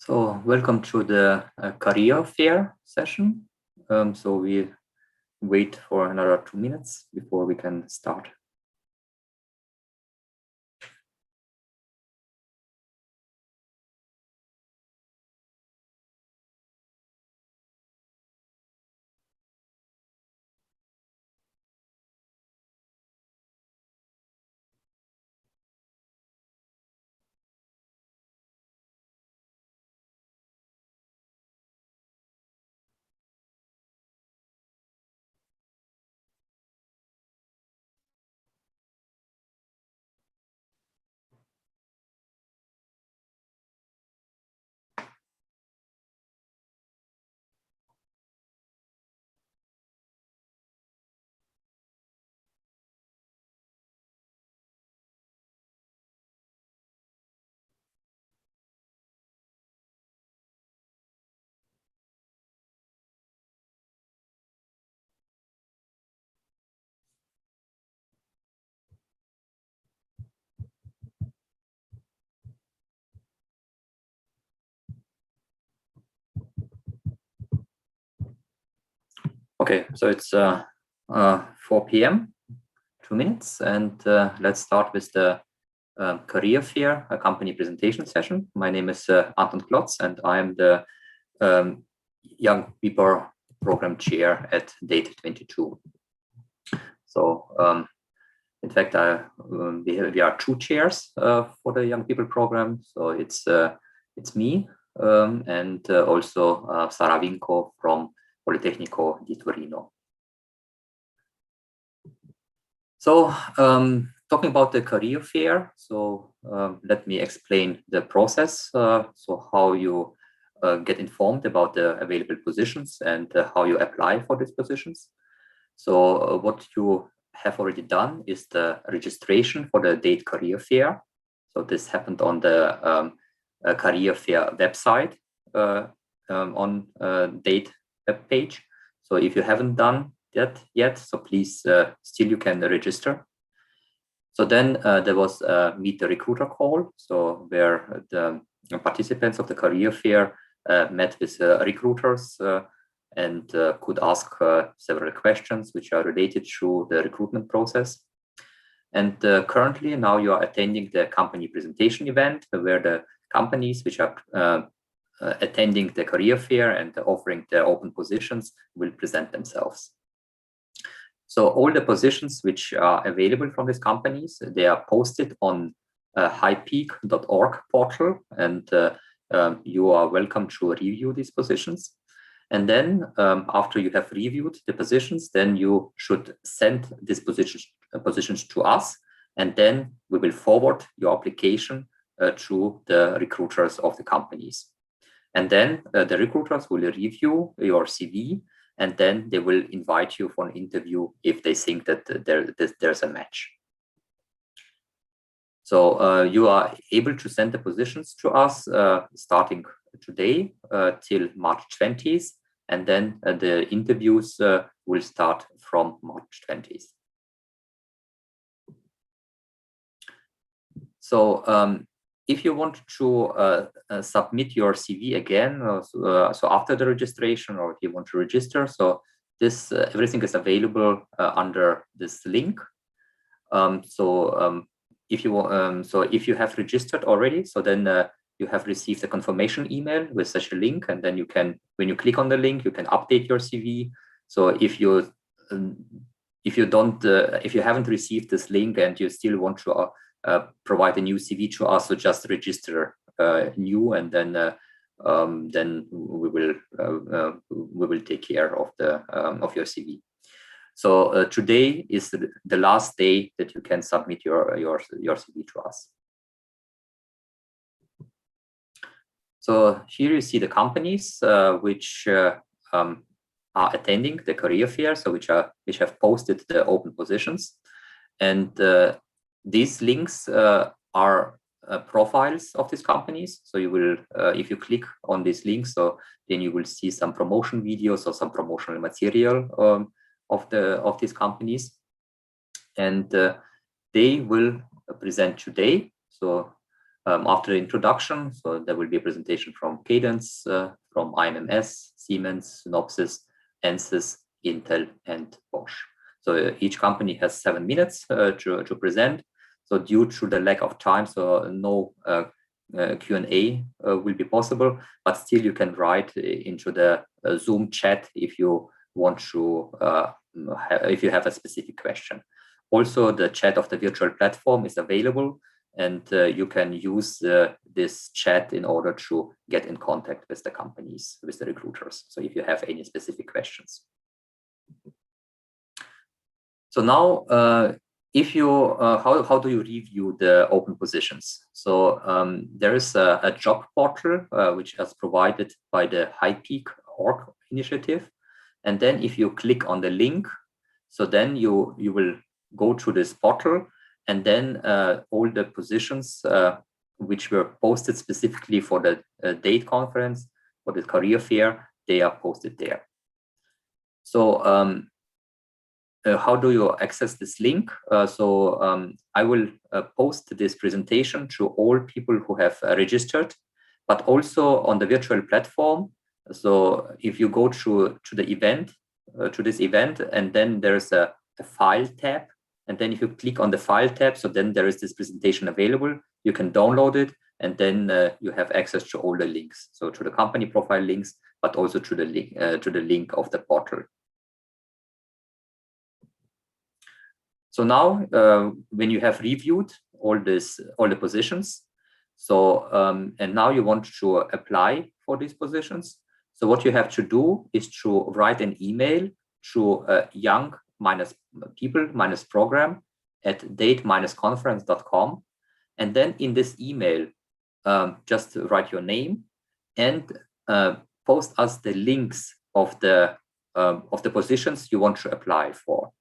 So welcome to the career fair session. So we wait for another 2 minutes before we can start. Okay, so it's 4 p.m., 2 minutes, and let's start with the career fair, a company presentation session. My name is Anton Klotz, and I am the Young People Program Chair at Date 22. So in fact, we are two chairs for the Young People Program. So it's me and also Sara Vinco from Politecnico di Torino. So talking about the career fair, so let me explain the process. So how you get informed about the available positions and how you apply for these positions. So what you have already done is the registration for the Date Career Fair. So this happened on the Career Fair website on Date web page. So if you haven't done that yet, so please still you can register. So then there was a Meet the Recruiter call, so where the participants of the career fair met with recruiters and could ask several questions which are related to the recruitment process. And currently now you are attending the company presentation event where the companies which are attending the career fair and offering their open positions will present themselves. So all the positions which are available from these companies, they are posted on HiPEAC.org portal, and you are welcome to review these positions. And then after you have reviewed the positions, then you should send these positions to us, and then we will forward your application to the recruiters of the companies. And then the recruiters will review your CV, and then they will invite you for an interview if they think that there's a match. So you are able to send the positions to us starting today till March 20th, and then the interviews will start from March 20th. So if you want to submit your CV again, so after the registration, or if you want to register, so this everything is available under this link. If you have registered already, so then you have received a confirmation email with such a link, and then you can, when you click on the link, you can update your CV. So if you haven't received this link and you still want to provide a new CV to us, so just register new, and then we will take care of your CV. So today is the last day that you can submit your CV to us. So here you see the companies which are attending the career fair, so which have posted the open positions, and these links are profiles of these companies. So you will, if you click on these links, so then you will see some promotion videos or some promotional material of these companies, and they will present today. So After the introduction, so there will be a presentation from Cadence, from IMMS, Siemens, Synopsys, Ansys, Intel, and Bosch. So each company has 7 minutes to present. So due to the lack of time, so no Q&A will be possible, but still you can write into the Zoom chat if you want to, if you have a specific question. Also, the chat of the virtual platform is available, and you can use this chat in order to get in contact with the companies, with the recruiters. So if you have any specific questions. So now, if you, how do you review the open positions? So there is a job portal which is provided by the HiPEAC org initiative. And then if you click on the link, so then you will go to this portal, and then all the positions which were posted specifically for the DATE conference, for the career fair, they are posted there. So how do you access this link? I will post this presentation to all people who have registered, but also on the virtual platform. So if you go to the event, to this event, and then there's a file tab, and then if you click on the file tab, so then there is this presentation available. You can download it, and then you have access to all the links. So to the company profile links, but also to the link of the portal. So now, when you have reviewed all the positions, so and now you want to apply for these positions. So what you have to do is to write an email to young-people-program@date-conference.com, and then in this email, just write your name and post us the links of the positions you want to apply for.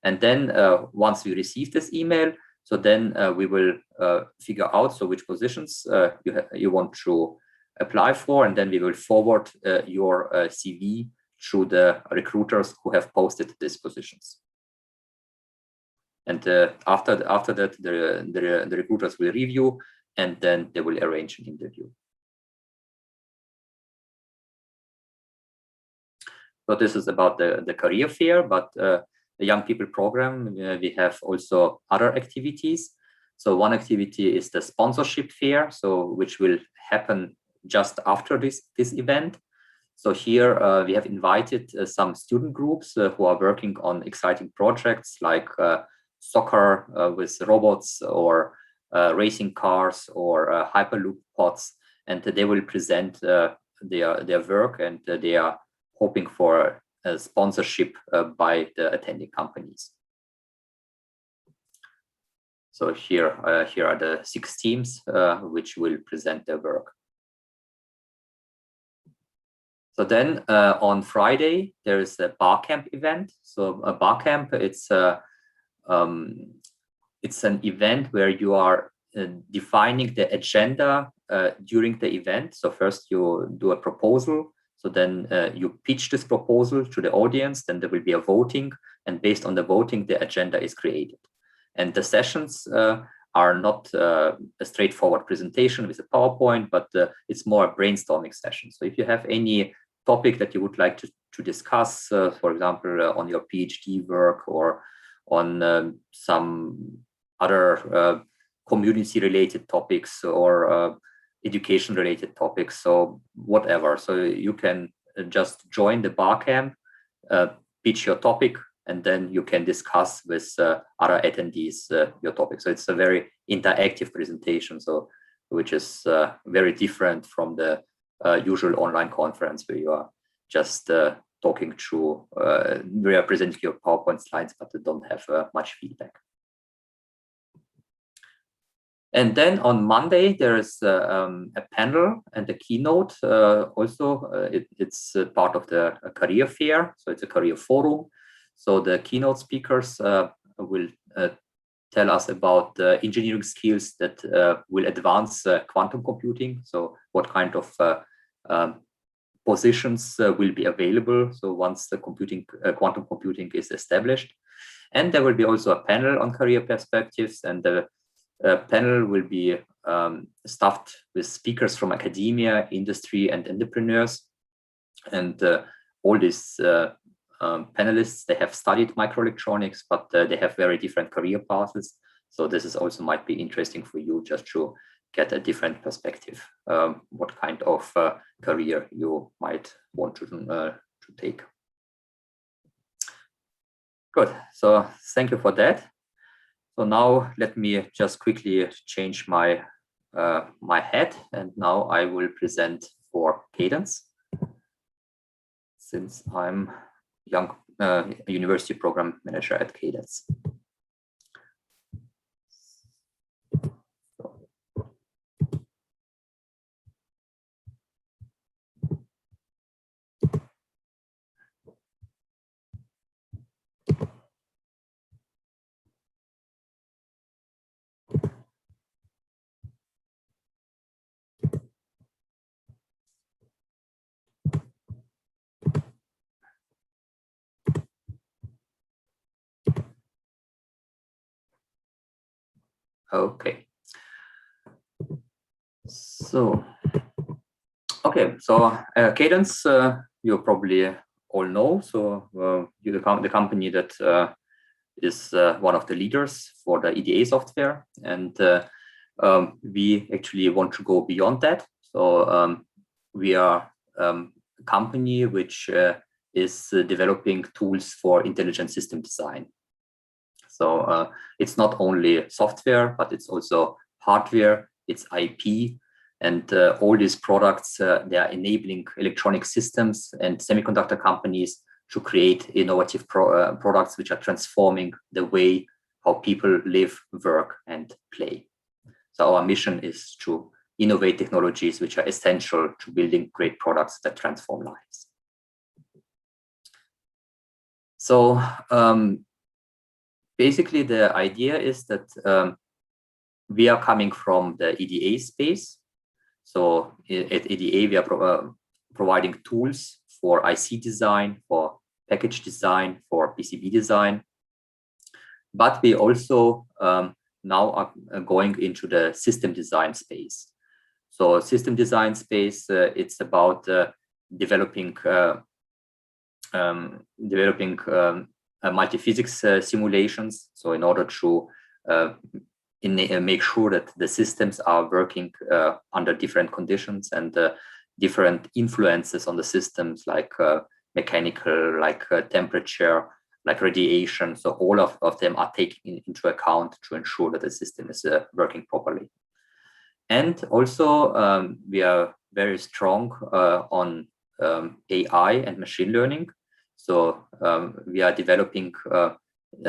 And then once we receive this email, so then we will figure out which positions you want to apply for, and then we will forward your CV to the recruiters who have posted these positions. And after that, the recruiters will review, and then they will arrange an interview. So this is about the career fair, but the Young People program, we have also other activities. So one activity is the sponsorship fair, which will happen just after this event. So here we have invited some student groups who are working on exciting projects like soccer with robots, or racing cars, or Hyperloop pods, and they will present their work, and they are hoping for a sponsorship by the attending companies. So here are the 6 teams which will present their work. So then on Friday, there is a barcamp event. So a barcamp, it's an event where you are defining the agenda during the event. So first you do a proposal. So then you pitch this proposal to the audience, then there will be a voting, and based on the voting, the agenda is created. And the sessions are not a straightforward presentation with a PowerPoint, but it's more a brainstorming session. So if you have any topic that you would like to discuss, for example, on your PhD work, or on some other community-related topics, or education-related topics, so whatever. So you can just join the barcamp, pitch your topic, and then you can discuss with other attendees your topic. So it's a very interactive presentation, so which is very different from the usual online conference where you are just talking to, where you are presenting your PowerPoint slides, but they don't have much feedback. And then on Monday, there is a panel and a keynote. It's part of the career fair, so it's a career forum. So the keynote speakers will tell us about the engineering skills that will advance quantum computing. So what kind of positions will be available, so once the quantum computing is established. And there will be also a panel on career perspectives, and the panel will be stuffed with speakers from academia, industry, and entrepreneurs. And all these panelists, they have studied microelectronics, but they have very different career paths. So this is also might be interesting for you just to get a different perspective, what kind of career you might want to take. Good, so thank you for that. So now let me just quickly change my my hat, and now I will present for Cadence, since I'm young university program manager at Cadence. Okay. So, Cadence, you probably all know. So, the company that is one of the leaders for the EDA software, and we actually want to go beyond that. So, we are a company which is developing tools for intelligent system design. So it's not only software, but it's also hardware, it's IP, and all these products, they are enabling electronic systems and semiconductor companies to create innovative products which are transforming the way how people live, work, and play. So our mission is to innovate technologies which are essential to building great products that transform lives. So basically, the idea is that we are coming from the EDA space. So at EDA, we are providing tools for IC design, for package design, for PCB design. But we also now are going into the system design space. So system design space, it's about developing multi-physics simulations. So in order to make sure that the systems are working under different conditions and different influences on the systems, like mechanical, like temperature, like radiation. So all of them are taken into account to ensure that the system is working properly. And also we are very strong on AI and machine learning. So we are developing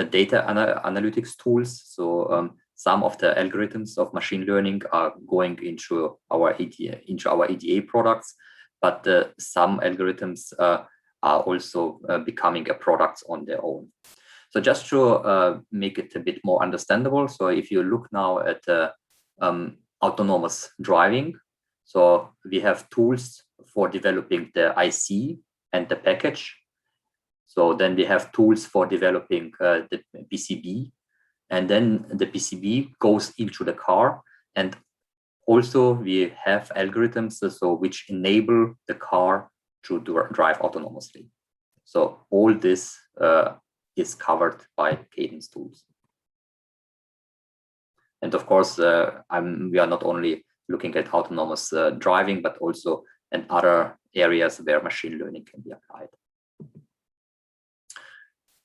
data analytics tools. So some of the algorithms of machine learning are going into our EDA products, but some algorithms are also becoming a product on their own. So just to make it a bit more understandable, so if you look now at autonomous driving, so we have tools for developing the IC and the package. So then we have tools for developing the PCB, and then the PCB goes into the car. And also we have algorithms which enable the car to drive autonomously. So all this is covered by Cadence tools. And of course, we are not only looking at autonomous driving, but also in other areas where machine learning can be applied.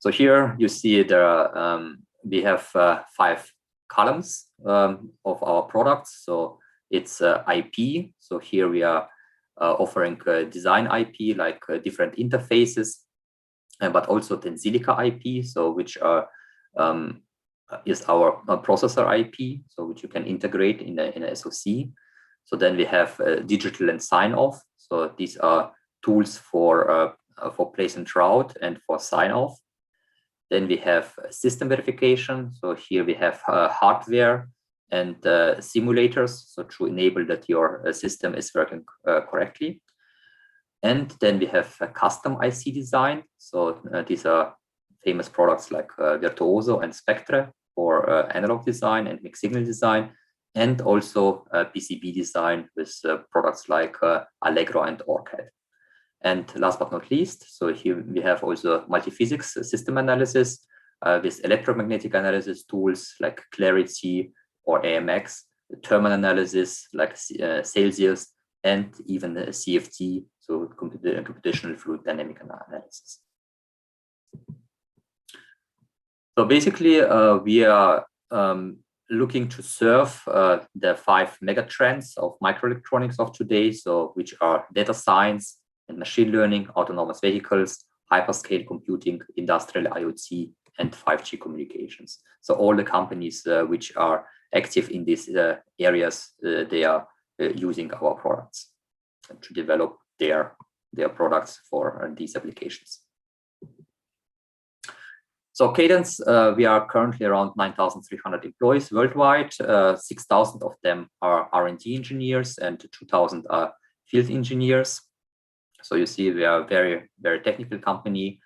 So here you see we have 5 columns of our products. So it's IP. So here we are offering design IP, like different interfaces, but also Tensilica IP, so which is our processor IP, so which you can integrate in a SoC. So then we have digital and sign-off. So these are tools for place and route and for sign-off. Then we have system verification. So here we have hardware and simulators, so to enable that your system is working correctly. And then we have custom IC design. So these are famous products like Virtuoso and Spectre for analog design and mixed signal design. and also PCB design with products like Allegro and OrCAD. And last but not least, so here we have also multi-physics system analysis with electromagnetic analysis tools like Clarity or AMX, thermal analysis like Celsius, and even CFD, so computational fluid dynamic analysis. So basically, we are looking to serve the 5 megatrends of microelectronics of today, so which are data science and machine learning, autonomous vehicles, hyperscale computing, industrial IoT, and 5G communications. So all the companies which are active in these areas, they are using our products to develop their products for these applications. So Cadence, we are currently around 9,300 employees worldwide. 6,000 of them are R&D engineers and 2,000 are field engineers. So you see, we are a very, very technical company.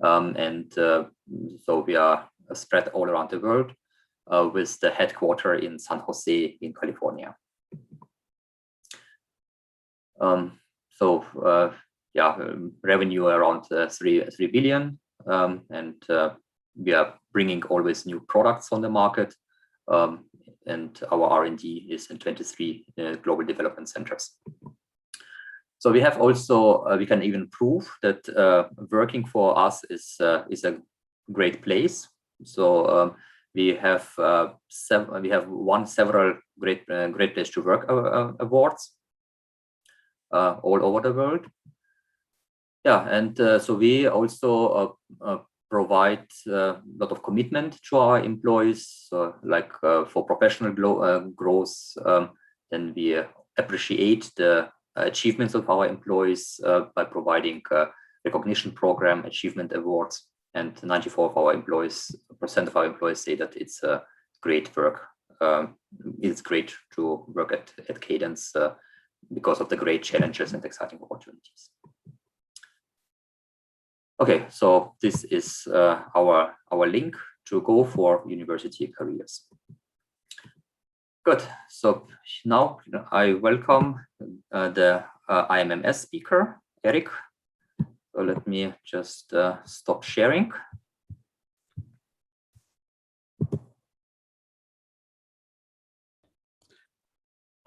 So we are spread all around the world with the headquarters in San Jose in California. Revenue around 3 billion. We are bringing always new products on the market. And our R&D is in 23 global development centers. So we have also, we can even prove that working for us is a great place. So we have won several great place to work awards all over the world. Yeah, and so we also provide a lot of commitment to our employees, like for professional growth. Then we appreciate the achievements of our employees by providing recognition program, achievement awards, and 94% of our employees say that it's a great work. It's great to work at Cadence because of the great challenges and exciting opportunities. Okay, so this is our link to go for university careers. Good. So now I welcome the IMMS speaker, Eric. So let me just stop sharing.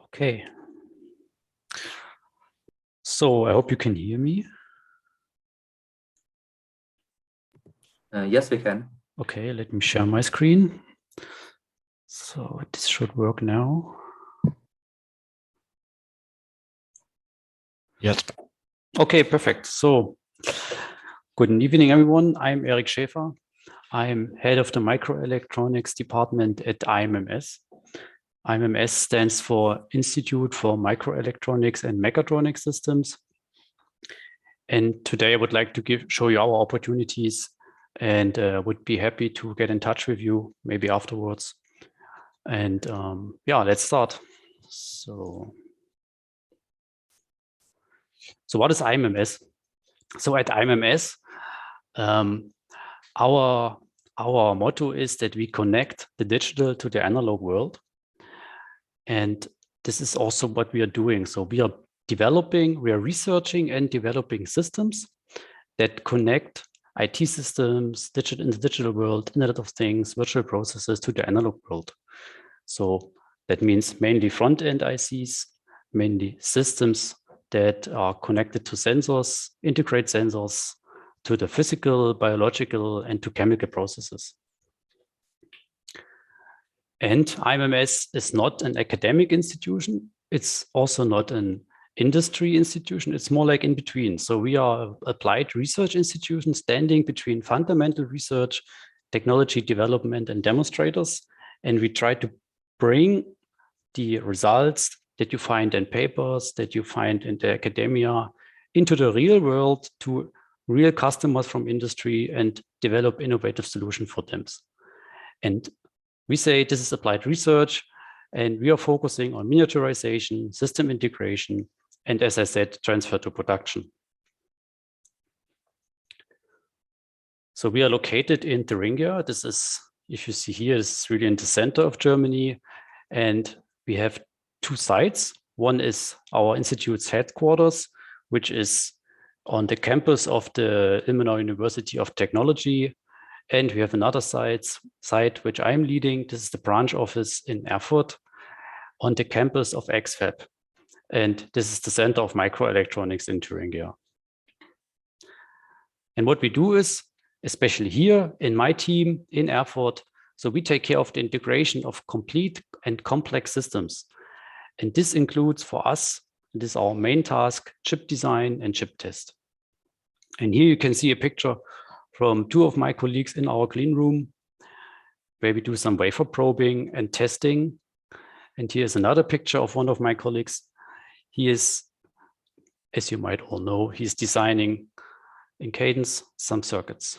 Okay. So I hope you can hear me. Yes, we can. Okay, let me share my screen. So this should work now. Yes. Okay, perfect. So good evening, everyone. I'm Eric Schäfer. I'm head of the microelectronics department at IMMS. IMMS stands for Institute for Microelectronics and Mechatronic Systems. And today I would like to show you our opportunities and would be happy to get in touch with you maybe afterwards. And yeah, let's start. So what is IMMS? So at IMMS, our motto is that we connect the digital to the analog world. And this is also what we are doing. So we are researching and developing systems that connect IT systems, in the digital world, Internet of Things, virtual processes to the analog world. So that means mainly front-end ICs, mainly systems that are connected to sensors, integrate sensors to the physical, biological, and to chemical processes. And IMMS is not an academic institution. It's also not an industry institution. It's more like in between. So we are an applied research institution standing between fundamental research, technology development, and demonstrators. And we try to bring the results that you find in papers, that you find in the academia, into the real world to real customers from industry and develop innovative solutions for them. And we say this is applied research, and we are focusing on miniaturization, system integration, and as I said, transfer to production. So we are located in Thuringia. This is, if you see here, this is really in the center of Germany. And we have two sites. One is our institute's headquarters, which is on the campus of the Illinois University of Technology. And we have another site which I'm leading. This is the branch office in Erfurt on the campus of XFAB. And this is the Center of Microelectronics in Thuringia. And what we do is, especially here in my team in Erfurt, so we take care of the integration of complete and complex systems. And this includes for us, this is our main task, chip design and chip test. And here you can see a picture from two of my colleagues in our clean room, where we do some wafer probing and testing. And here's another picture of one of my colleagues. He is, as you might all know, he's designing in Cadence some circuits.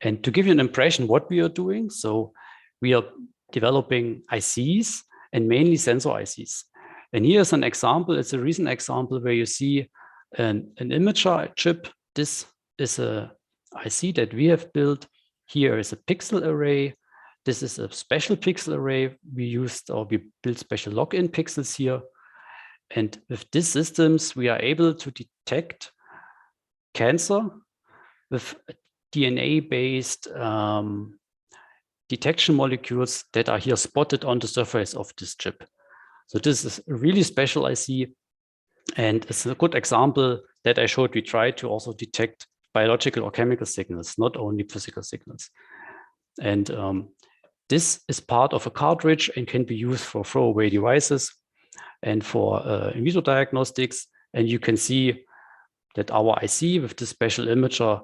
And to give you an impression what we are doing, so we are developing ICs and mainly sensor ICs. And here's an example. It's a recent example where you see an imager chip. This is a IC that we have built. Here is a pixel array. This is a special pixel array. We built special lock-in pixels here. And with these systems, we are able to detect cancer with DNA-based detection molecules that are here spotted on the surface of this chip. So this is a really special IC. And it's a good example that I showed. We try to also detect biological or chemical signals, not only physical signals. And this is part of a cartridge and can be used for throwaway devices and for in vitro diagnostics. And you can see that our IC with this special imager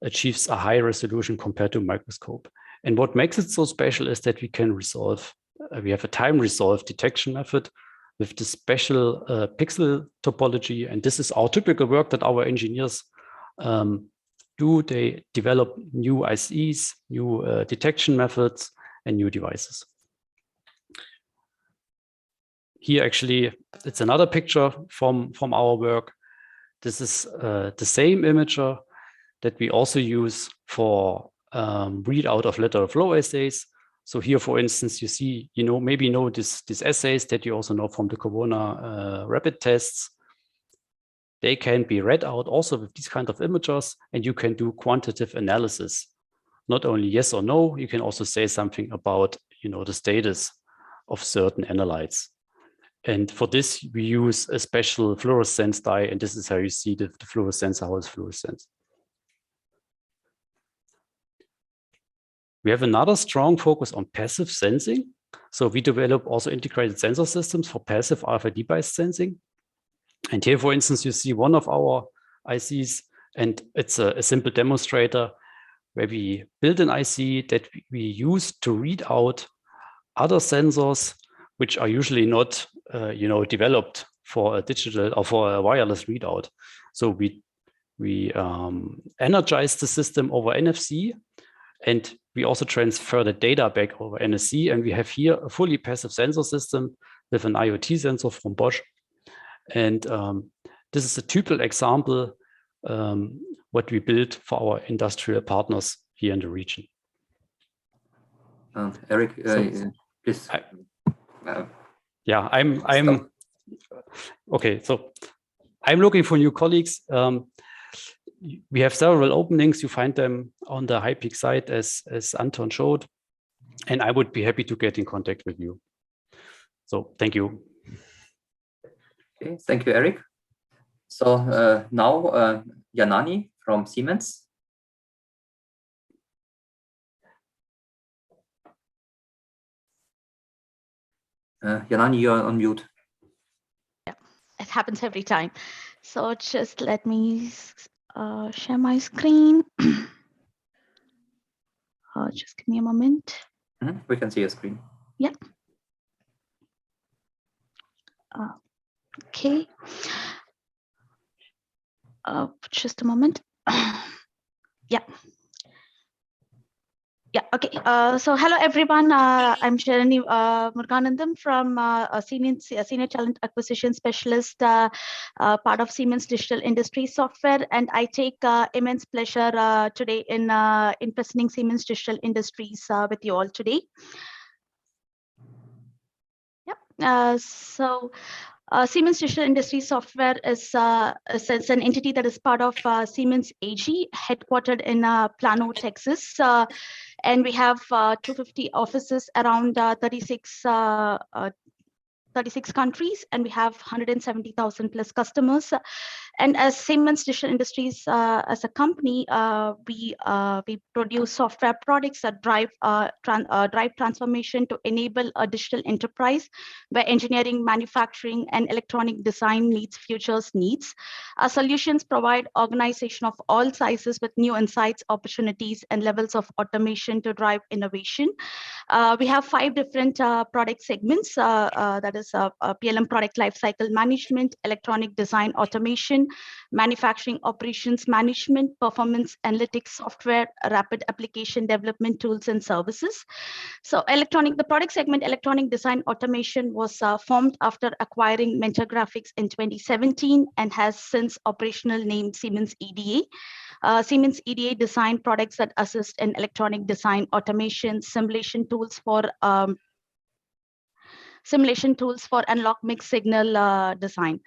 achieves a high resolution compared to a microscope. And what makes it so special is that we can resolve, we have a time resolved detection method with the special pixel topology. And this is our typical work that our engineers do. They develop new ICs, new detection methods, and new devices. Here, actually, it's another picture from our work. This is the same imager that we also use for readout of lateral flow assays. So here, for instance, you see, maybe you know these assays that you also know from the Corona rapid tests. They can be read out also with these kind of imagers, and you can do quantitative analysis. Not only yes or no, you can also say something about, the status of certain analytes. And for this, we use a special fluorescence dye, and this is how you see the fluorescence, how it's fluorescence. We have another strong focus on passive sensing. So we develop also integrated sensor systems for passive RFID-based sensing. And here, for instance, you see one of our ICs, and it's a simple demonstrator where we build an IC that we use to read out other sensors, which are usually not, developed for a digital or for a wireless readout. So we energize the system over NFC, and we also transfer the data back over NSC. And we have here a fully passive sensor system with an IoT sensor from Bosch. And this is a typical example what we built for our industrial partners here in the region. Eric, please. Yeah, I'm okay. So I'm looking for new colleagues. We have several openings. You find them on the HiPEAC site as Anton showed, and I would be happy to get in contact with you. So thank you. Okay, thank you, Eric. So now Janani from Siemens. Janani, you're on mute. Yeah, it happens every time. So just let me share my screen. Just give me a moment. We can see your screen. Yeah. Okay. Just a moment. Yeah. Yeah, okay. So hello, everyone. I'm Sharani Muruganandam from Senior Talent Acquisition Specialist, part of Siemens Digital Industry Software. And I take immense pleasure today in presenting Siemens Digital Industries with you all today. Siemens Digital Industries Software is an entity that is part of Siemens AG, headquartered in Plano, Texas. And we have 250 offices around 36 countries, and we have 170,000 plus customers. And as Siemens Digital Industries, as a company, we produce software products that drive transformation to enable a digital enterprise where engineering, manufacturing, and electronic design meets futures needs. Our solutions provide organization of all sizes with new insights, opportunities, and levels of automation to drive innovation. We have 5 different product segments, that is PLM product lifecycle management, electronic design automation, manufacturing operations management, performance analytics software, rapid application development tools and services. So the product segment, electronic design automation, was formed after acquiring Mentor Graphics in 2017 and has since operational name Siemens EDA. Siemens EDA design products that assist in electronic design automation, simulation tools for analog mixed signal design.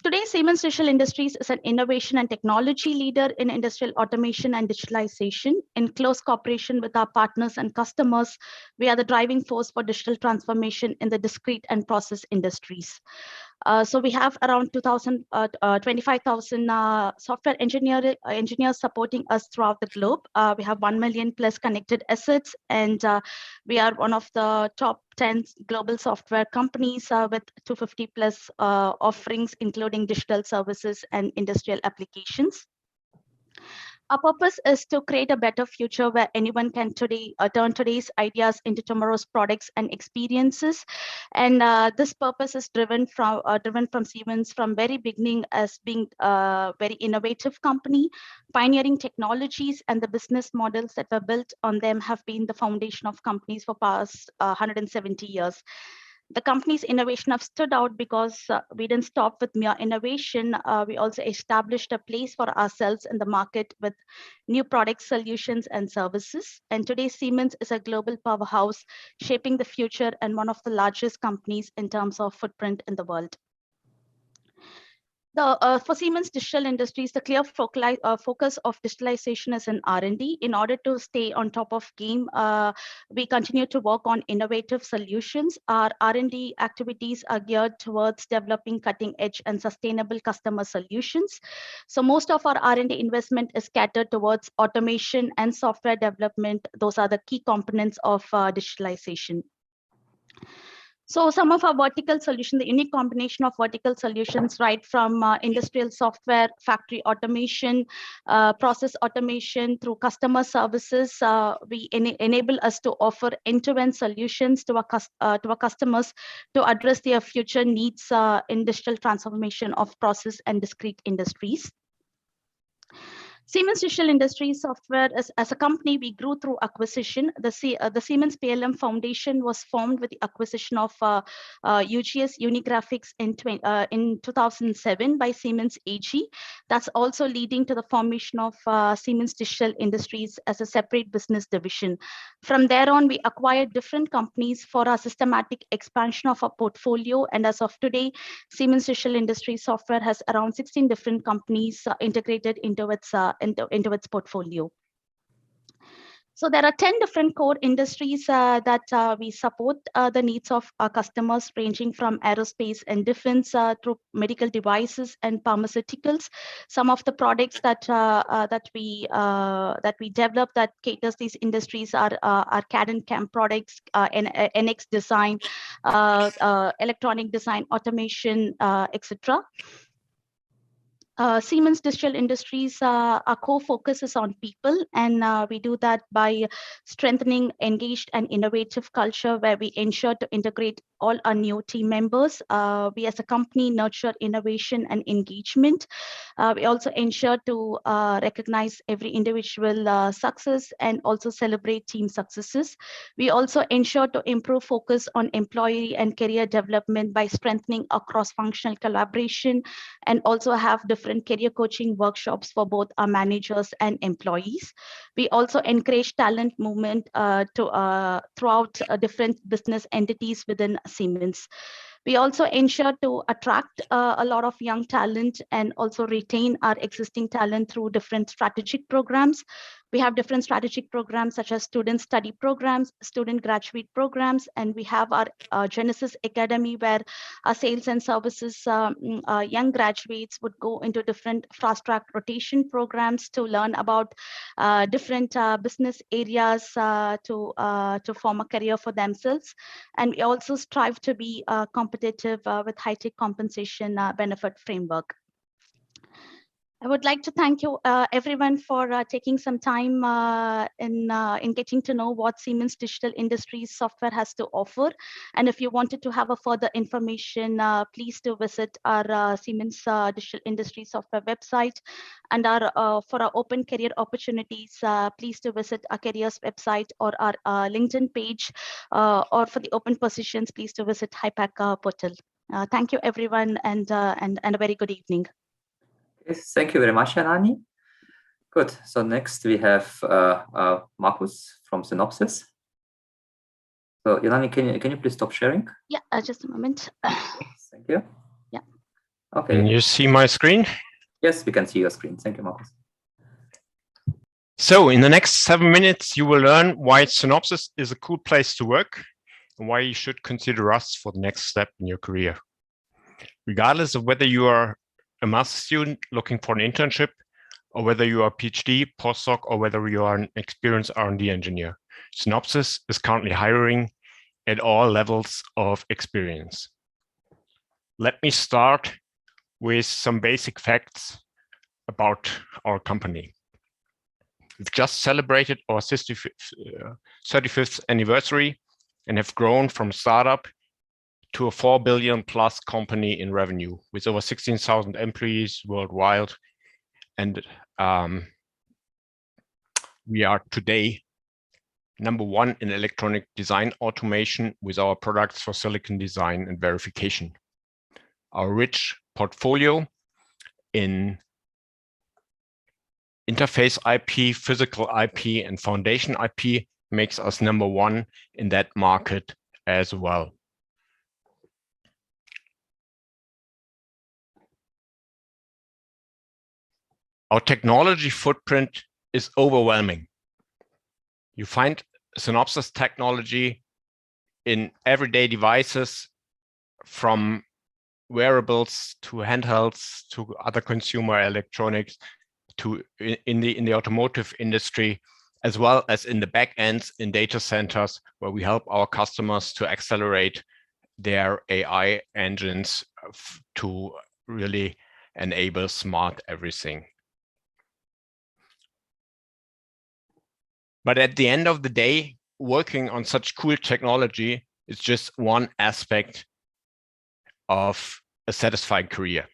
Today, Siemens Digital Industries is an innovation and technology leader in industrial automation and digitalization. In close cooperation with our partners and customers, we are the driving force for digital transformation in the discrete and process industries. So we have around 25,000 software engineers supporting us throughout the globe. We have 1 million plus connected assets, and we are one of the top 10 global software companies with 250 plus offerings, including digital services and industrial applications. Our purpose is to create a better future where anyone can turn today's ideas into tomorrow's products and experiences. And this purpose is driven from Siemens from very beginning as being a very innovative company. Pioneering technologies and the business models that were built on them have been the foundation of companies for past 170 years. The company's innovation have stood out because we didn't stop with mere innovation. We also established a place for ourselves in the market with new product solutions and services. And today, Siemens is a global powerhouse shaping the future and one of the largest companies in terms of footprint in the world. For Siemens Digital Industries, the clear focus of digitalization is in R&D. In order to stay on top of game, we continue to work on innovative solutions. Our R&D activities are geared towards developing cutting-edge and sustainable customer solutions. So most of our R&D investment is scattered towards automation and software development. Those are the key components of digitalization. So some of our vertical solutions, the unique combination of vertical solutions, right from industrial software, factory automation, process automation through customer services, we enable us to offer end-to-end solutions to our customers to address their future needs in digital transformation of process and discrete industries. Siemens Digital Industries Software, as a company, we grew through acquisition. The Siemens PLM Foundation was formed with the acquisition of UGS Unigraphics in 2007 by Siemens AG. That's also leading to the formation of Siemens Digital Industries as a separate business division. From there on, we acquired different companies for our systematic expansion of our portfolio. And as of today, Siemens Digital Industries Software has around 16 different companies integrated into its portfolio. So there are 10 different core industries that we support the needs of our customers, ranging from aerospace and defense through medical devices and pharmaceuticals. Some of the products that we develop that caters these industries are CAD and CAM products, NX design, electronic design, automation, etc. Siemens Digital Industries, our core focus is on people, and we do that by strengthening engaged and innovative culture where we ensure to integrate all our new team members. We as a company nurture innovation and engagement. We also ensure to recognize every individual success and also celebrate team successes. We also ensure to improve focus on employee and career development by strengthening our cross-functional collaboration, and also have different career coaching workshops for both our managers and employees. We also encourage talent movement throughout different business entities within Siemens. We also ensure to attract a lot of young talent and also retain our existing talent through different strategic programs. We have different strategic programs such as student study programs, student graduate programs, and we have our Genesis Academy where our sales and services young graduates would go into different fast track rotation programs to learn about different business areas to form a career for themselves. And we also strive to be competitive with HiPEAC compensation benefit framework. I would like to thank you everyone for taking some time in getting to know what Siemens Digital Industries software has to offer. And if you wanted to have a further information, please do visit our Siemens Digital Industries software website. And for our open career opportunities, please do visit our careers website or our LinkedIn page, or for the open positions, please do visit HiPEAC portal. Thank you everyone, and a very good evening. Yes, thank you very much, Yanani. Good. So next we have Markus from Synopsys. So Yanani, can you please stop sharing? Yeah, just a moment. Thank you. Yeah. Okay. Can you see my screen? Yes, we can see your screen. Thank you, Markus. So in the next 7 minutes, you will learn why Synopsys is a cool place to work and why you should consider us for the next step in your career. Regardless of whether you are a master student looking for an internship, or whether you are a PhD, postdoc, or whether you are an experienced R&D engineer, Synopsys is currently hiring at all levels of experience. Let me start with some basic facts about our company. We've just celebrated our 35th anniversary and have grown from startup to a 4 billion plus company in revenue with over 16,000 employees worldwide. And we are today #1 in electronic design automation with our products for silicon design and verification. Our rich portfolio in interface IP, physical IP, and foundation IP makes us #1 in that market as well. Our technology footprint is overwhelming. You find Synopsys technology in everyday devices, from wearables to handhelds to other consumer electronics, to in the automotive industry, as well as in the back ends in data centers, where we help our customers to accelerate their AI engines to really enable smart everything. But at the end of the day, working on such cool technology is just one aspect of a satisfying career.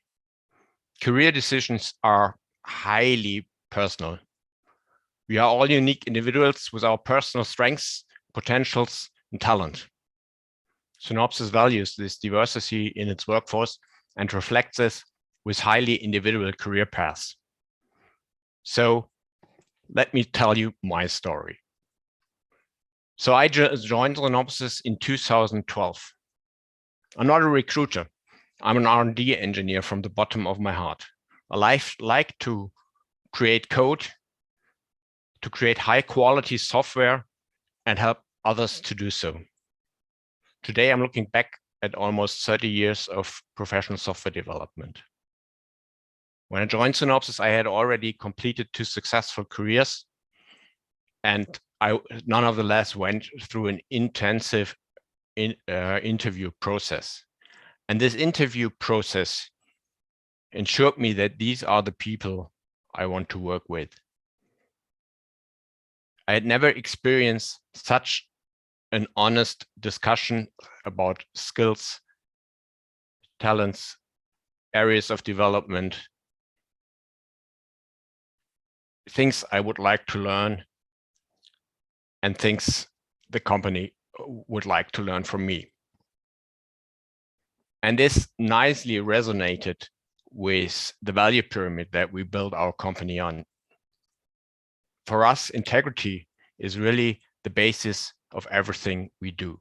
Career decisions are highly personal. We are all unique individuals with our personal strengths, potentials, and talent. Synopsys values this diversity in its workforce and reflects this with highly individual career paths. So let me tell you my story. So I joined Synopsys in 2012. I'm not a recruiter. I'm an R&D engineer from the bottom of my heart. I like to create code, to create high quality software, and help others to do so. Today, I'm looking back at almost 30 years of professional software development. When I joined Synopsys, I had already completed 2 successful careers, and I nonetheless went through an intensive interview process. And this interview process ensured me that these are the people I want to work with. I had never experienced such an honest discussion about skills, talents, areas of development, things I would like to learn, and things the company would like to learn from me. And this nicely resonated with the value pyramid that we build our company on. For us, integrity is really the basis of everything we do.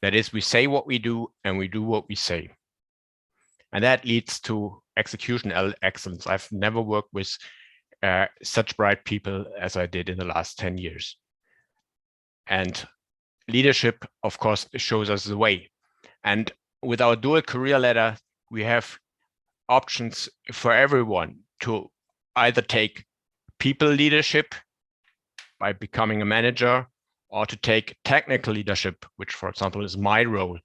That is, we say what we do and we do what we say. And that leads to execution excellence. I've never worked with such bright people as I did in the last 10 years. And leadership, of course, shows us the way. And with our dual career ladder, we have options for everyone to either take people leadership by becoming a manager, or to take technical leadership, which, for example, is my role,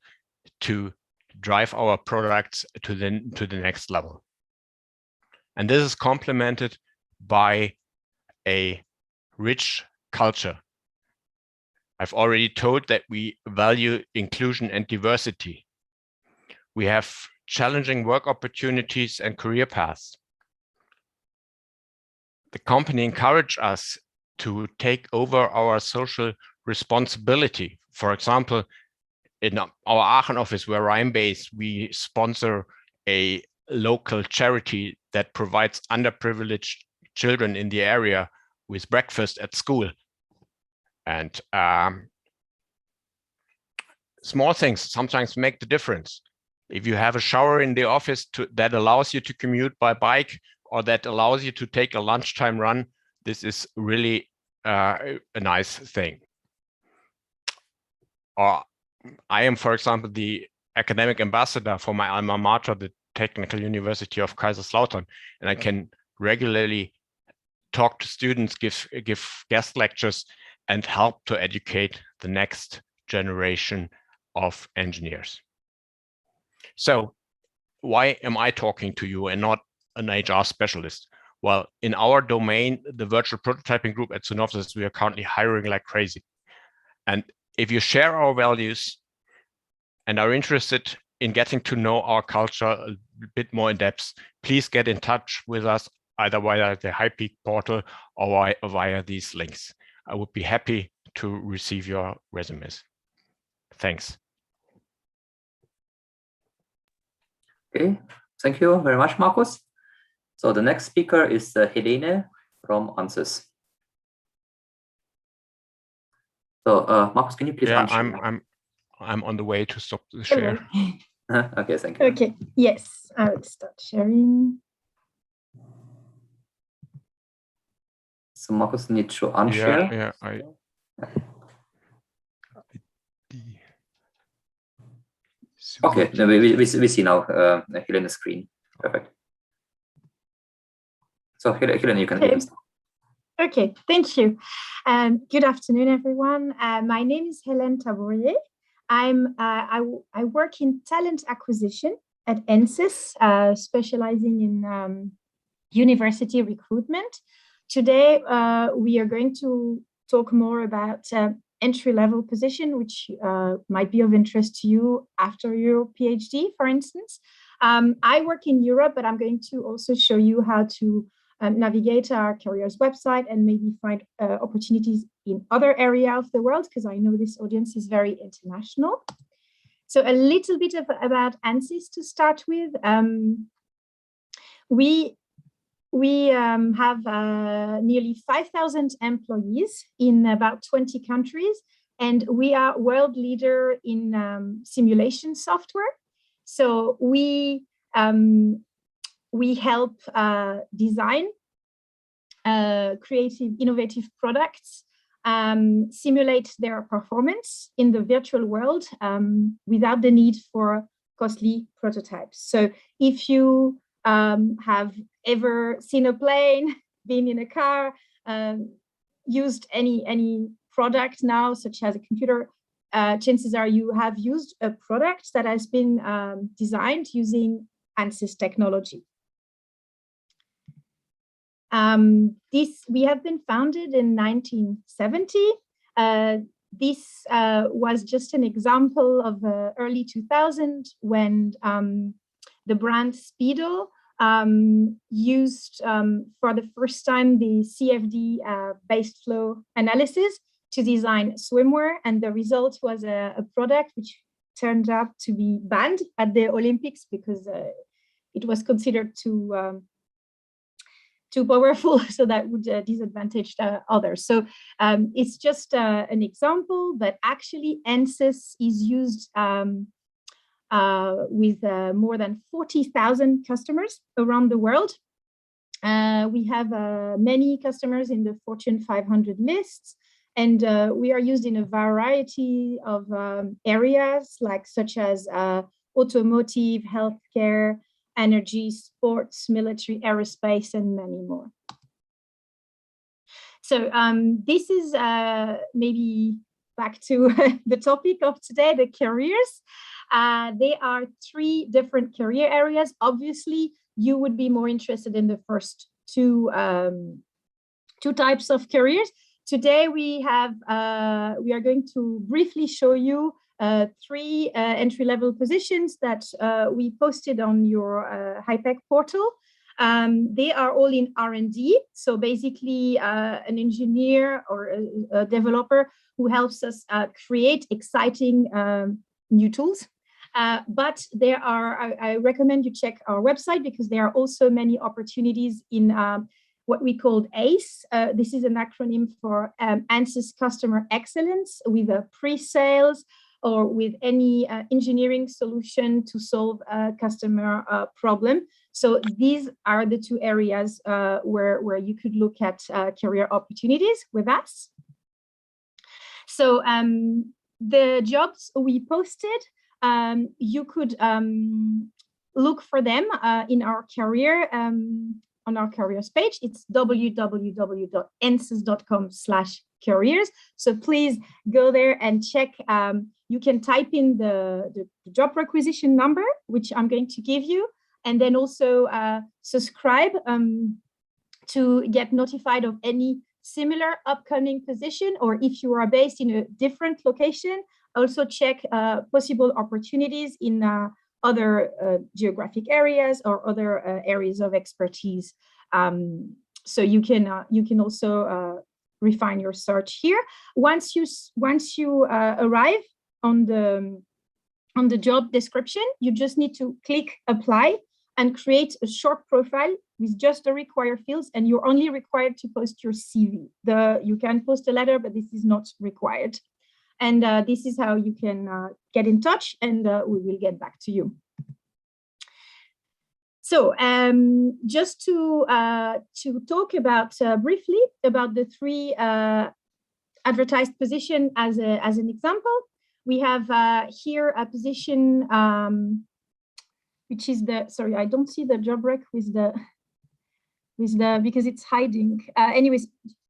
to drive our products to the next level. And this is complemented by a rich culture. I've already told that we value inclusion and diversity. We have challenging work opportunities and career paths. The company encourages us to take over our social responsibility. For example, in our Aachen office, where I'm based, we sponsor a local charity that provides underprivileged children in the area with breakfast at school. And small things sometimes make the difference. If you have a shower in the office that allows you to commute by bike, or that allows you to take a lunchtime run, this is really a nice thing. Or I am, for example, the academic ambassador for my alma mater, the Technical University of Kaiserslautern, and I can regularly talk to students, give guest lectures, and help to educate the next generation of engineers. So why am I talking to you and not an HR specialist? Well, in our domain, the virtual prototyping group at Synopsys, we are currently hiring like crazy. And if you share our values and are interested in getting to know our culture a bit more in depth, please get in touch with us either via the HiPEAC portal or via these links. I would be happy to receive your resumes. Thanks. Okay, thank you very much, Markus. So the next speaker is Helene from ANSYS. So Markus, can you please unshare? I'm on the way to stop the share. Okay, thank you. Okay, yes, I will start sharing. So Markus needs to unshare. Yeah, Okay, we see now Helene's screen. Perfect. So Helene, you can begin. Okay, thank you. Good afternoon, everyone. My name is Hélène Tabourier. I work in talent acquisition at ANSYS, specializing in university recruitment. Today, we are going to talk more about entry-level position, which might be of interest to you after your PhD, for instance. I work in Europe, but I'm going to also show you how to navigate our careers website and maybe find opportunities in other areas of the world, because I know this audience is very international. So a little bit about ANSYS to start with. We have nearly 5,000 employees in about 20 countries, and we are world leader in simulation software. So we help design creative, innovative products, simulate their performance in the virtual world without the need for costly prototypes. So if you have ever seen a plane, been in a car, used any product now, such as a computer, chances are you have used a product that has been designed using ANSYS technology. We have been founded in 1970. This was just an example of early 2000 when the brand Speedo used for the first time the CFD based flow analysis to design swimwear, and the result was a product which turned out to be banned at the Olympics because it was considered too too powerful, so that would disadvantage others. So it's just an example, but actually ANSYS is used with more than 40,000 customers around the world. We have many customers in the Fortune 500 lists, and we are used in a variety of areas, like such as automotive, healthcare, energy, sports, military, aerospace, and many more. So this is maybe back to the topic of today, the careers. There are 3 different career areas. Obviously, you would be more interested in the first two types of careers. Today, we are going to briefly show you 3 entry-level positions that we posted on your HiPEAC portal. They are all in R&D. So basically an engineer or a developer who helps us create exciting new tools. But there are, I recommend you check our website, because there are also many opportunities in what we call ACE. This is an acronym for ANSYS Customer Excellence, with a pre-sales or with any engineering solution to solve a customer problem. So these are the 2 areas where you could look at career opportunities with us. So the jobs we posted, you could look for them in our career on our careers page. It's www.ansys.com/careers. So please go there and check. You can type in the job requisition number, which I'm going to give you, and then also subscribe to get notified of any similar upcoming position, or if you are based in a different location, also check possible opportunities in other geographic areas or other areas of expertise. So you can also refine your search here. Once you arrive on the job description, you just need to click apply and create a short profile with just the required fields, and you're only required to post your CV. You can post a letter, but this is not required. And this is how you can get in touch, and we will get back to you. So just to talk about briefly about the 3 advertised position as an example, we have here a position which is sorry, I don't see the job rec with the because it's hiding. Anyways,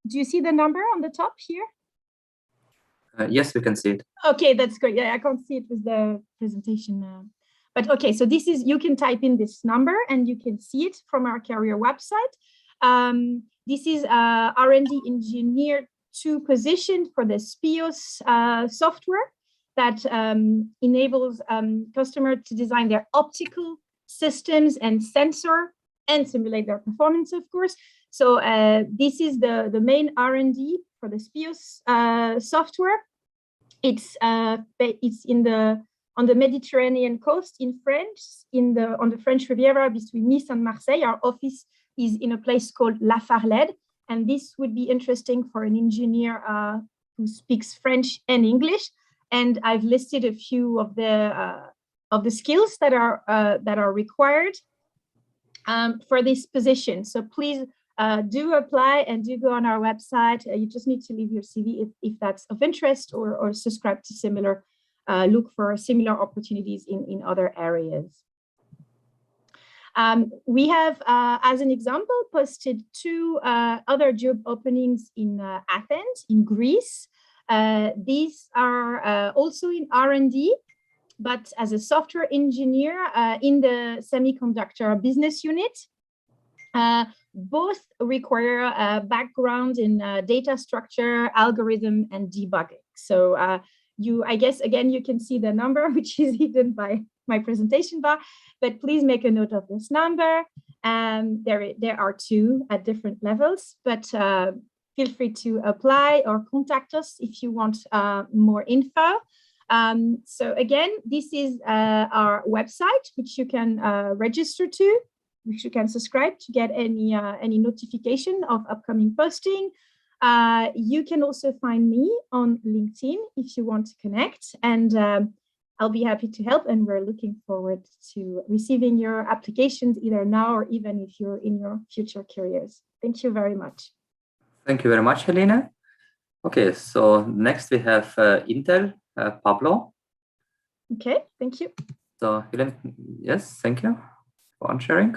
do you see the number on the top here? Yes, we can see it. Okay, that's great. Yeah, I can't see it with the presentation now. But okay, so this is, you can type in this number and you can see it from our career website. This is R&D engineer 2 position for the SPIOS software that enables customers to design their optical systems and sensor and simulate their performance, of course. So this is the main R&D for the SPIOS software. It's on the Mediterranean coast in France, on the French Riviera between Nice and Marseille. Our office is in a place called La Farlède, and this would be interesting for an engineer who speaks French and English. And I've listed a few of the skills that are required for this position. So please do apply and do go on our website. You just need to leave your CV if that's of interest, or subscribe to similar, look for similar opportunities in other areas. We have, as an example, posted 2 other job openings in Athens, in Greece. These are also in R&D, but as a software engineer in the semiconductor business unit. Both require a background in data structure, algorithm, and debugging. So I guess, again, you can see the number, which is hidden by my presentation bar, but please make a note of this number. There are 2 at different levels, but feel free to apply or contact us if you want more info. So again, this is our website, which you can register to. you can subscribe to get any notification of upcoming posting. You can also find me on LinkedIn if you want to connect, and I'll be happy to help. And we're looking forward to receiving your applications either now or even if you're in your future careers. Thank you very much. Thank you very much, Helena. Okay, so next we have Intel, Pablo. Okay, thank you. So Helena, yes, thank you for sharing.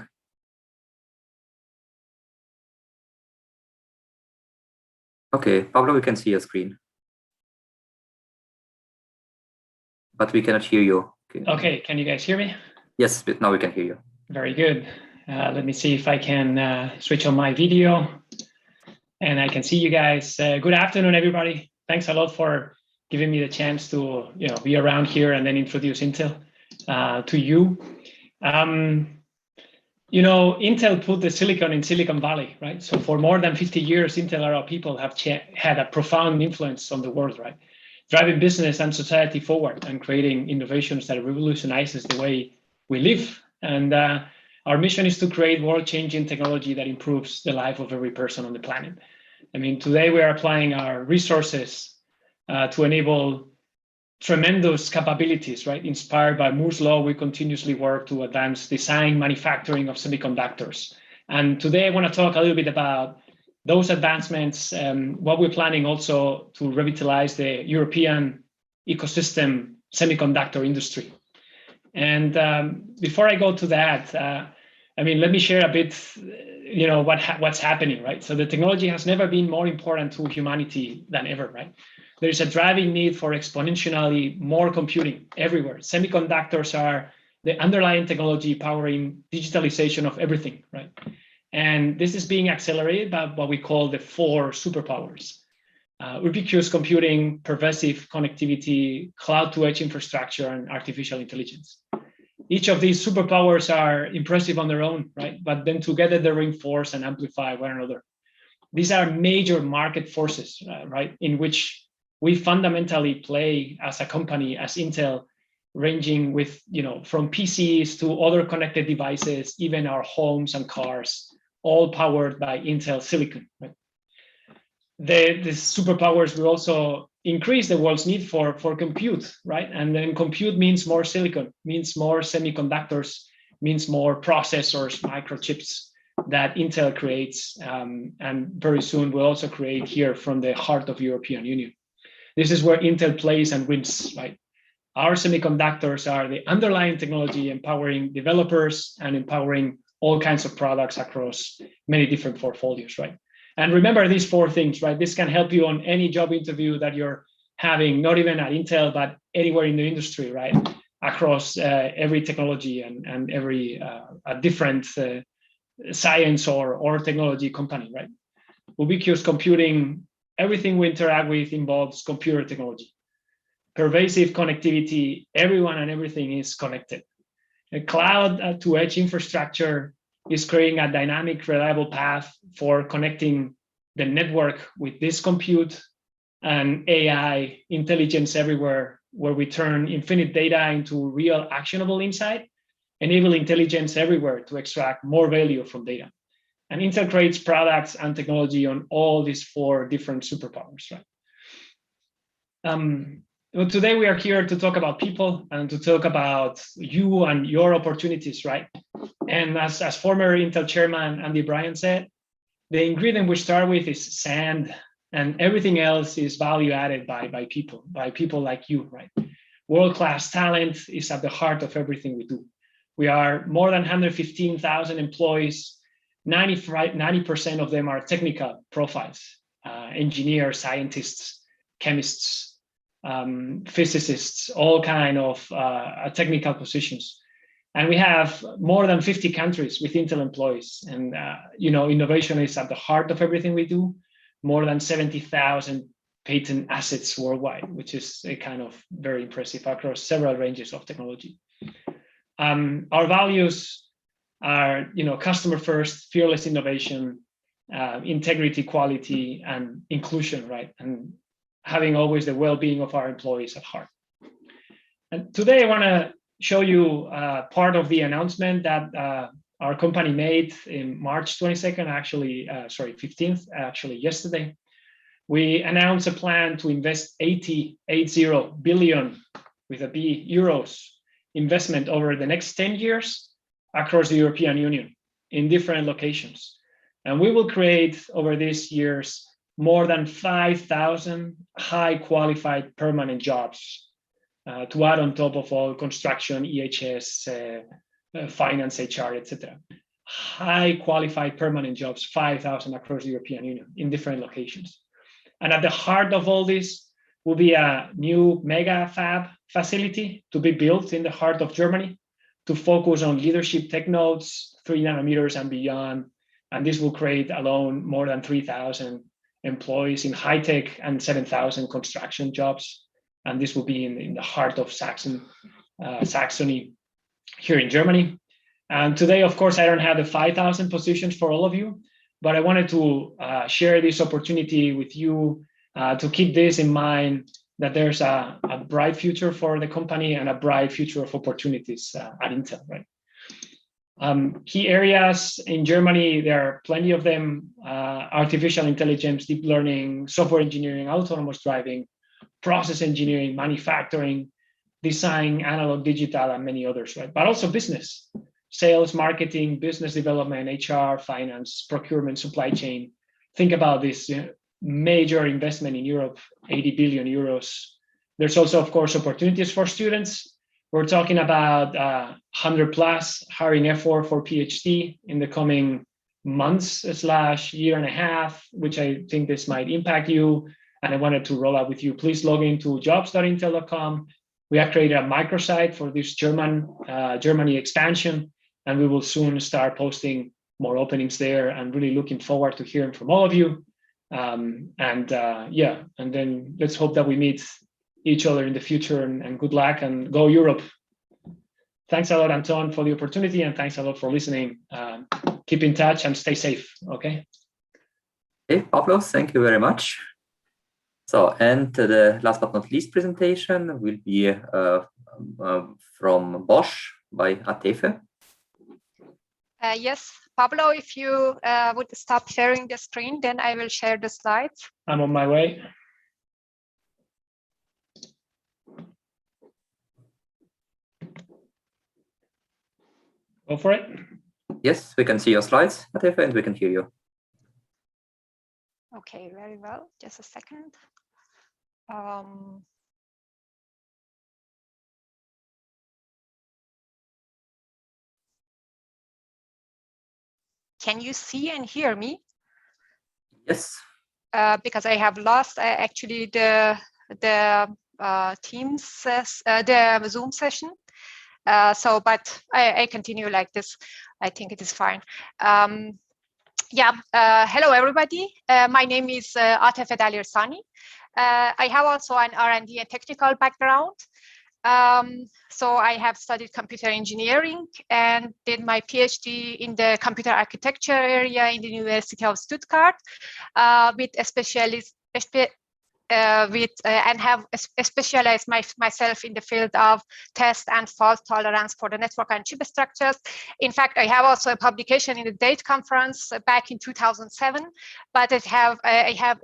Okay, Pablo, we can see your screen, but we cannot hear you. Okay, can you guys hear me? Yes, but now we can hear you. Very good. Let me see if I can switch on my video and I can see you guys. Good afternoon, everybody. Thanks a lot for giving me the chance to be around here and then introduce Intel to you. Intel put the silicon in Silicon Valley, right? So for more than 50 years, Intel era people have had a profound influence on the world, right? Driving business and society forward and creating innovations that revolutionizes the way we live. And our mission is to create world-changing technology that improves the life of every person on the planet. I mean, today we are applying our resources to enable tremendous capabilities, right? Inspired by Moore's Law, we continuously work to advance design, manufacturing of semiconductors. And today I want to talk a little bit about those advancements, what we're planning also to revitalize the European ecosystem semiconductor industry. And before I go to that, let me share a bit, what's happening, right? So the technology has never been more important to humanity than ever, right? There is a driving need for exponentially more computing everywhere. Semiconductors are the underlying technology powering digitalization of everything, right? And this is being accelerated by what we call the 4 superpowers. Ubiquitous computing, pervasive connectivity, cloud-to-edge infrastructure, and artificial intelligence. Each of these superpowers are impressive on their own, right? But then together they reinforce and amplify one another. These are major market forces, right? In which we fundamentally play as a company, as Intel, ranging with, from PCs to other connected devices, even our homes and cars, all powered by Intel silicon. Right? The superpowers will also increase the world's need for compute, right? And then compute means more silicon, means more semiconductors, means more processors, microchips that Intel creates, and very soon will also create here from the heart of the European Union. This is where Intel plays and wins, right? Our semiconductors are the underlying technology empowering developers and empowering all kinds of products across many different portfolios, right? And remember these 4 things, right? This can help you on any job interview that you're having, not even at Intel, but anywhere in the industry, right? Across every technology and every different science or technology company, right? Ubiquitous computing, everything we interact with involves computer technology. Pervasive connectivity, everyone and everything is connected. A cloud-to-edge infrastructure is creating a dynamic, reliable path for connecting the network with this compute and AI intelligence everywhere, where we turn infinite data into real actionable insight, enable intelligence everywhere to extract more value from data. And Intel creates products and technology on all these 4 different superpowers, right? Well, today we are here to talk about people and to talk about you and your opportunities, right? And as former Intel chairman Andy Bryant said, the ingredient we start with is sand, and everything else is value added by people like you, right? World-class talent is at the heart of everything we do. We are more than 115,000 employees. 90% of them are technical profiles, engineers, scientists, chemists, physicists, all kind of technical positions. And we have more than 50 countries with Intel employees. And innovation is at the heart of everything we do. More than 70,000 patent assets worldwide, which is a kind of very impressive across several ranges of technology. Our values are, customer first, fearless innovation, integrity, quality, and inclusion, right? And having always the well-being of our employees at heart. And today I want to show you part of the announcement that our company made in March 22nd, actually, 15th, actually yesterday. We announced a plan to invest 80 billion with a B euros investment over the next 10 years across the European Union in different locations. And we will create over these years more than 5,000 high qualified permanent jobs to add on top of all construction, EHS, finance, HR, etc. High qualified permanent jobs, 5,000 across the European Union in different locations. And at the heart of all this will be a new mega fab facility to be built in the heart of Germany to focus on leadership tech nodes, 3 nanometers and beyond. And this will create alone more than 3,000 employees in high tech and 7,000 construction jobs. And this will be in the heart of Saxony here in Germany. And today, of course, I don't have the 5,000 positions for all of you, but I wanted to share this opportunity with you to keep this in mind, that there's a bright future for the company and a bright future of opportunities at Intel, right? Key areas in Germany, there are plenty of them: artificial intelligence, deep learning, software engineering, autonomous driving, process engineering, manufacturing, design, analog, digital, and many others, right? But also business, sales, marketing, business development, HR, finance, procurement, supply chain. Think about this major investment in Europe, 80 billion euros. There's also, of course, opportunities for students. We're talking about 100+ hiring effort for PhD in the coming months / year and a half, which I think this might impact you. And I wanted to roll out with you. Please log into jobs.intel.com. We have created a microsite for this Germany expansion, and we will soon start posting more openings there. And really looking forward to hearing from all of you. And then let's hope that we meet each other in the future, and good luck and go Europe. Thanks a lot, Anton, for the opportunity, and thanks a lot for listening. Keep in touch and stay safe, okay? Okay, Pablo, thank you very much. So, and the last but not least presentation will be from Bosch by Atefe. Yes, Pablo, if you would stop sharing the screen, then I will share the slides. I'm on my way. Go for it. Yes, we can see your slides, Atefe, and we can hear you. Okay, very well. Just a second. Can you see and hear me? Yes. Because I have lost actually the Teams, the Zoom session. But I continue like this. I think it is fine. Hello, everybody. My name is Atefe Dalirsani. I have also an R&D and technical background. So I have studied computer engineering and did my PhD in the computer architecture area in the University of Stuttgart with a specialist. And have specialized myself in the field of test and fault tolerance for the network and chip structures. In fact, I have also a publication in the DATE conference back in 2007, but I have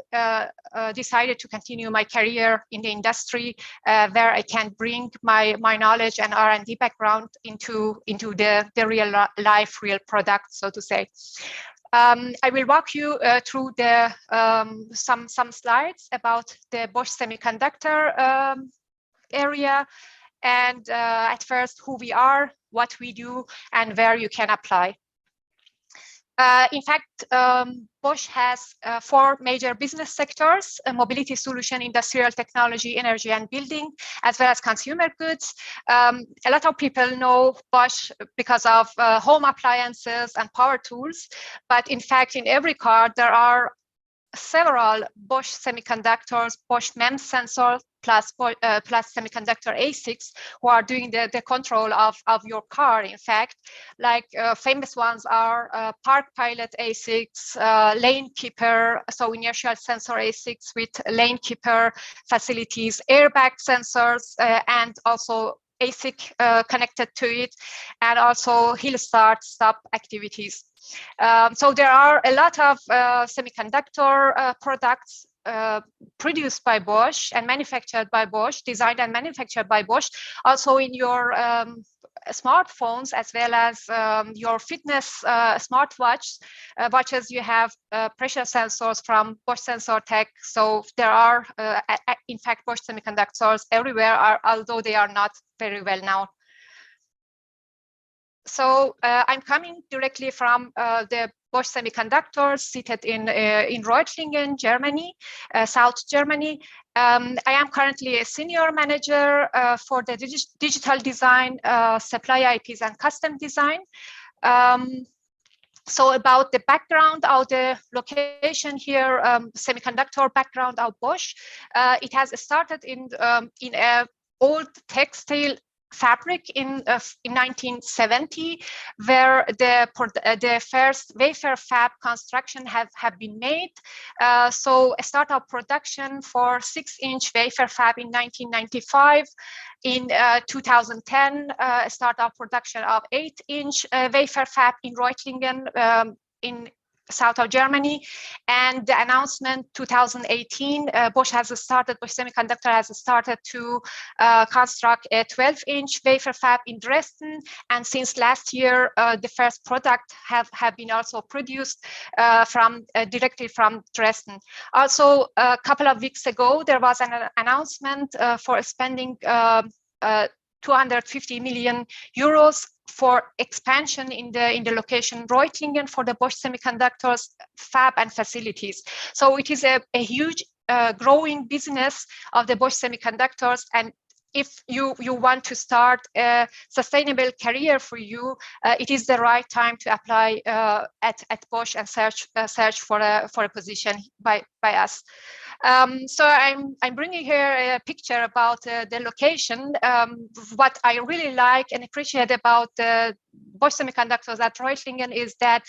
decided to continue my career in the industry where I can bring my knowledge and R&D background into the real life, real product, so to say. I will walk you through the some slides about the Bosch semiconductor area, and at first who we are, what we do, and where you can apply. In fact, Bosch has 4 major business sectors: mobility solution, industrial technology, energy and building, as well as consumer goods. A lot of people know Bosch because of home appliances and power tools, but in fact, in every car, there are several Bosch semiconductors, Bosch MEMS sensors, plus semiconductor ASICs who are doing the control of your car. In fact, like famous ones are Park Pilot ASICs, Lane Keeper, so inertial sensor ASICs with Lane Keeper facilities, airbag sensors, and also ASIC connected to it, and also hill start stop activities. So there are a lot of semiconductor products produced by Bosch and manufactured by Bosch, designed and manufactured by Bosch, also in your smartphones, as well as your fitness smartwatches. You have pressure sensors from Bosch Sensor Tech. So there are, in fact, Bosch semiconductors everywhere, although they are not very well known. So I'm coming directly from the Bosch Semiconductors, seated in Reutlingen, Germany, South Germany. I am currently a senior manager for the digital design, supply IPs, and custom design. So about the background of the location here, semiconductor background of Bosch, it has started in an old textile fabric in 1970, where the first wafer fab construction have been made. So a startup production for 6-inch wafer fab in 1995. In 2010, a startup production of 8-inch wafer fab in Reutlingen in south of Germany, and the announcement 2018, Bosch Semiconductor has started to construct a 12-inch wafer fab in Dresden, and since last year, the first product have been also produced directly from Dresden. Also, a couple of weeks ago, there was an announcement for spending 250 million euros for expansion in the location Reutlingen for the Bosch Semiconductors fab and facilities. So it is a huge growing business of the Bosch Semiconductors, and if you want to start a sustainable career for you, it is the right time to apply at Bosch and search for a position by us. So I'm bringing here a picture about the location. What I really like and appreciate about the Bosch Semiconductors at Reutlingen is that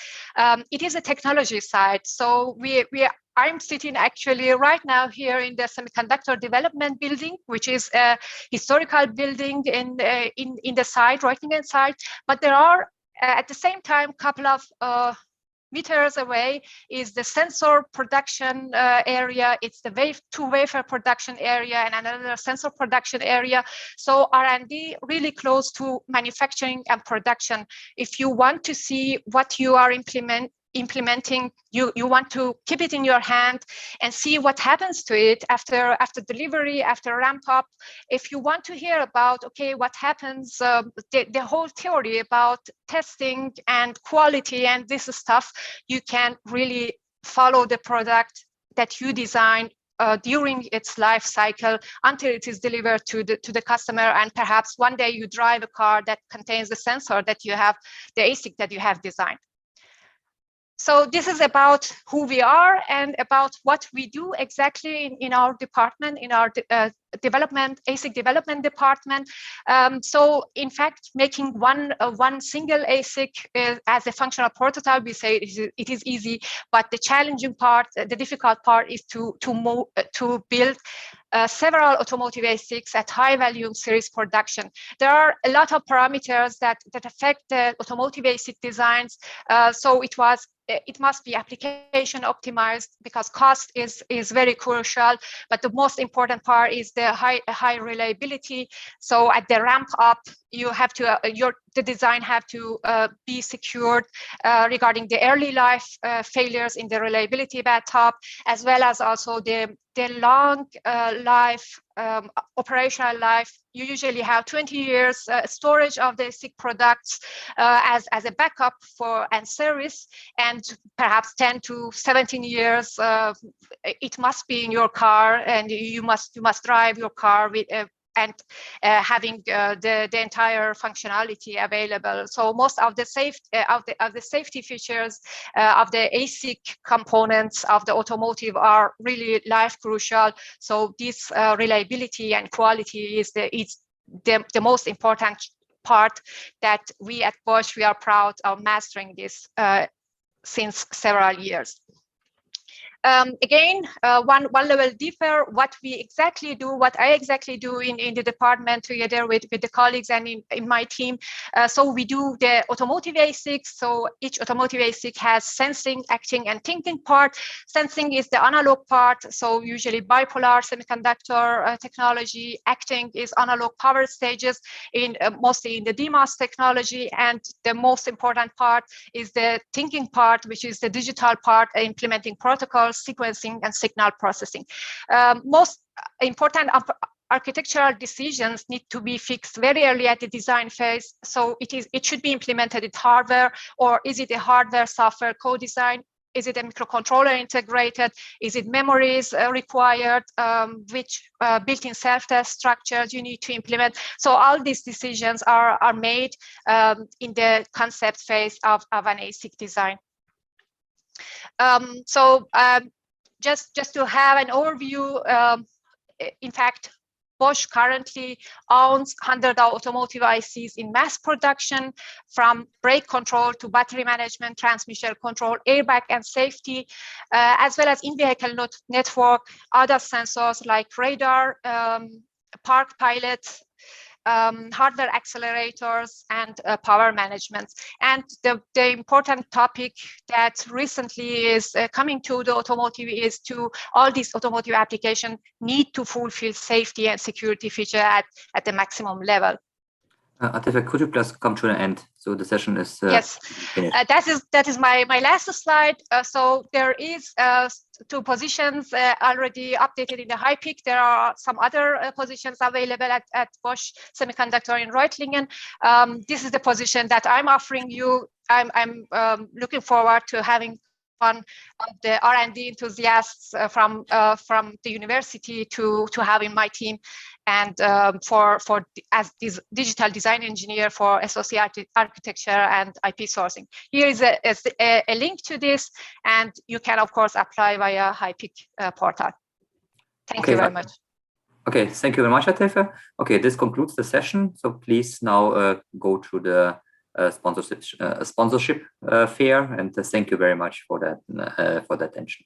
it is a technology site. So I'm sitting actually right now here in the Semiconductor Development Building, which is a historical building in the site, Reutlingen site. But there are at the same time a couple of meters away is the sensor production area. It's the two wafer production area and another sensor production area. So R&D really close to manufacturing and production. If you want to see what you are implementing, you want to keep it in your hand and see what happens to it after delivery, after ramp up. If you want to hear about, okay, what happens, the whole theory about testing and quality and this stuff, you can really follow the product that you design during its life cycle until it is delivered to the customer, and perhaps one day you drive a car that contains the sensor that you have, the ASIC that you have designed. So this is about who we are and about what we do exactly in our department, in our ASIC development department. So in fact, making one single ASIC as a functional prototype, we say it is easy, but the challenging part, the difficult part is to build several automotive ASICs at high volume series production. There are a lot of parameters that affect the automotive ASIC designs. So it must be application optimized because cost is very crucial. But the most important part is the high reliability. So at the ramp up, you have to the design have to be secured regarding the early life failures in the reliability bathtub, as well as also the long life operational life. You usually have 20 years storage of the ASIC products as a backup and service, and perhaps 10 to 17 years it must be in your car, and you must drive your car with and having the entire functionality available. So most of the safety features of the ASIC components of the automotive are really life crucial. So this reliability and quality is the most important part that we at Bosch, we are proud of mastering this since several years. Again, one level deeper, what we exactly do, what I exactly do in the department together with the colleagues and in my team. So we do the automotive basics. So each automotive basic has sensing, acting, and thinking part. Sensing is the analog part. So usually bipolar semiconductor technology. Acting is analog power stages, mostly in the DMOS technology. And the most important part is the thinking part, which is the digital part, implementing protocols, sequencing, and signal processing. Most important architectural decisions need to be fixed very early at the design phase. So it should be implemented in hardware, or is it a hardware software co-design? Is it a microcontroller integrated? Is it memories required? Which built-in self-test structures you need to implement? So all these decisions are made in the concept phase of an ASIC design. Just to have an overview, in fact, Bosch currently owns 100 automotive ICs in mass production, from brake control to battery management, transmission control, airbag and safety, as well as in-vehicle network, other sensors like radar, park pilot, hardware accelerators, and power management. And the important topic that recently is coming to the automotive is to all these automotive applications need to fulfill safety and security feature at the maximum level. Atifa, could you please come to an end? So the session is yes. finished. That is my last slide. So there is 2 positions already updated in the HiPEAC. There are some other positions available at Bosch Semiconductor in Reutlingen. This is the position that I'm offering you. I'm looking forward to having one of the R&D enthusiasts from the university to have in my team, and as this digital design engineer for associated architecture and IP sourcing. Here is a link to this, and you can of course apply via HiPEAC portal. Thank you very much. Okay, thank you very much, Atifa. Okay, this concludes the session. So please now go to the sponsorship fair, and thank you very much for that attention.